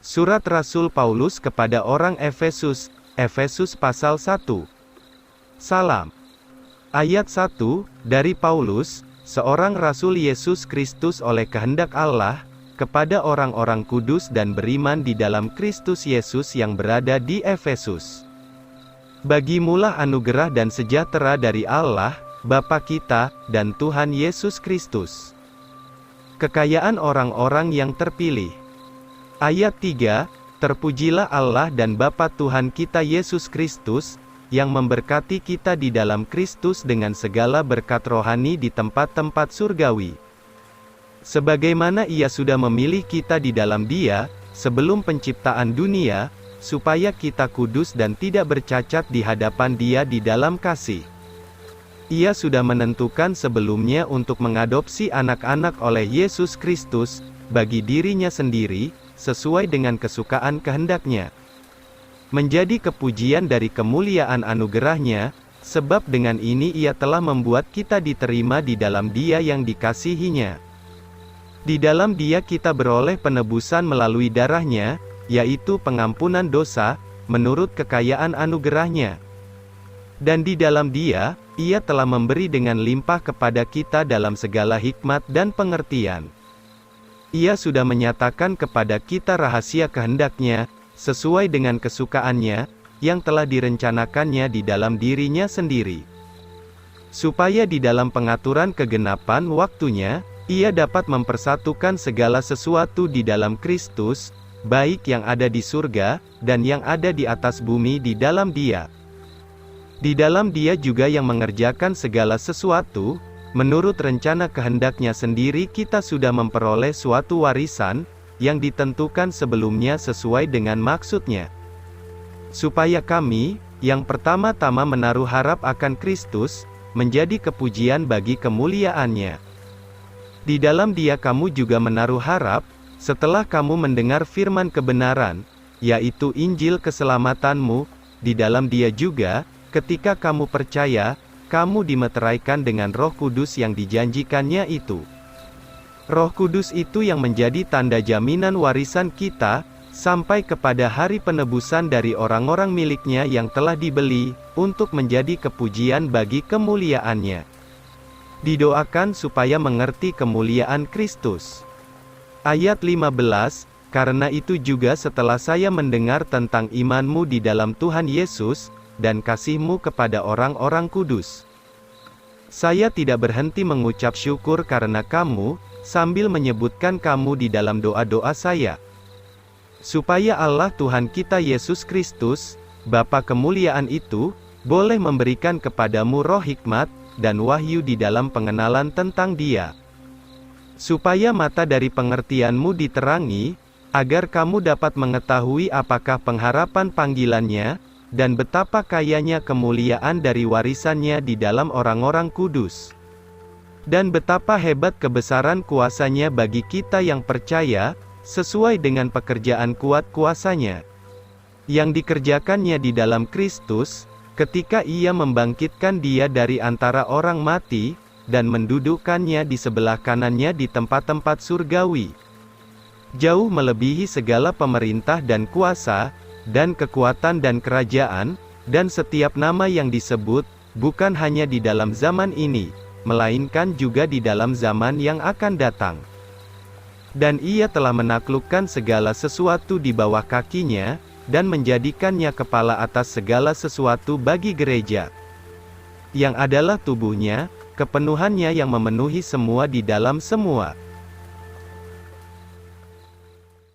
Surat Rasul Paulus kepada orang Efesus, Efesus pasal 1. Salam. Ayat 1, dari Paulus, seorang Rasul Yesus Kristus oleh kehendak Allah, kepada orang-orang kudus dan beriman di dalam Kristus Yesus yang berada di Efesus. Bagimulah anugerah dan sejahtera dari Allah, Bapa kita, dan Tuhan Yesus Kristus. Kekayaan orang-orang yang terpilih. Ayat 3, terpujilah Allah dan Bapa Tuhan kita Yesus Kristus, yang memberkati kita di dalam Kristus dengan segala berkat rohani di tempat-tempat surgawi. Sebagaimana Ia sudah memilih kita di dalam Dia, sebelum penciptaan dunia, supaya kita kudus dan tidak bercacat di hadapan Dia di dalam kasih. Ia sudah menentukan sebelumnya untuk mengadopsi anak-anak oleh Yesus Kristus, bagi dirinya sendiri, sesuai dengan kesukaan kehendak-Nya. Menjadi kepujian dari kemuliaan anugerah-Nya, sebab dengan ini Ia telah membuat kita diterima di dalam Dia yang dikasihi-Nya. Di dalam Dia kita beroleh penebusan melalui darah-Nya, yaitu pengampunan dosa, menurut kekayaan anugerah-Nya. Dan di dalam Dia, Ia telah memberi dengan limpah kepada kita dalam segala hikmat dan pengertian. Ia sudah menyatakan kepada kita rahasia kehendak-Nya, sesuai dengan kesukaan-Nya, yang telah direncanakannya di dalam dirinya sendiri. Supaya di dalam pengaturan kegenapan waktunya, Ia dapat mempersatukan segala sesuatu di dalam Kristus, baik yang ada di surga, dan yang ada di atas bumi di dalam Dia. Di dalam Dia juga yang mengerjakan segala sesuatu, menurut rencana kehendak-Nya sendiri kita sudah memperoleh suatu warisan, yang ditentukan sebelumnya sesuai dengan maksud-Nya. Supaya kami, yang pertama-tama menaruh harap akan Kristus, menjadi kepujian bagi kemuliaan-Nya. Di dalam Dia kamu juga menaruh harap, setelah kamu mendengar firman kebenaran, yaitu Injil keselamatanmu, di dalam Dia juga, ketika kamu percaya, kamu dimeteraikan dengan Roh Kudus yang dijanjikannya itu. Roh Kudus itu yang menjadi tanda jaminan warisan kita, sampai kepada hari penebusan dari orang-orang milik-Nya yang telah dibeli, untuk menjadi kepujian bagi kemuliaan-Nya. Didoakan supaya mengerti kemuliaan Kristus. Ayat 15, karena itu juga setelah saya mendengar tentang imanmu di dalam Tuhan Yesus, dan kasih-Mu kepada orang-orang kudus. Saya tidak berhenti mengucap syukur karena kamu, sambil menyebutkan kamu di dalam doa-doa saya. Supaya Allah Tuhan kita Yesus Kristus, Bapa kemuliaan itu, boleh memberikan kepadamu roh hikmat, dan wahyu di dalam pengenalan tentang Dia. Supaya mata dari pengertianmu diterangi, agar kamu dapat mengetahui apakah pengharapan panggilannya, dan betapa kayanya kemuliaan dari warisannya di dalam orang-orang kudus. Dan betapa hebat kebesaran kuasa-Nya bagi kita yang percaya, sesuai dengan pekerjaan kuat kuasa-Nya, yang dikerjakannya di dalam Kristus, ketika Ia membangkitkan Dia dari antara orang mati, dan mendudukkannya di sebelah kanan-Nya di tempat-tempat surgawi. Jauh melebihi segala pemerintah dan kuasa, dan kekuatan dan kerajaan, dan setiap nama yang disebut, bukan hanya di dalam zaman ini, melainkan juga di dalam zaman yang akan datang. Dan Ia telah menaklukkan segala sesuatu di bawah kaki-Nya, dan menjadikannya kepala atas segala sesuatu bagi gereja, yang adalah tubuh-Nya, kepenuhan-Nya yang memenuhi semua di dalam semua.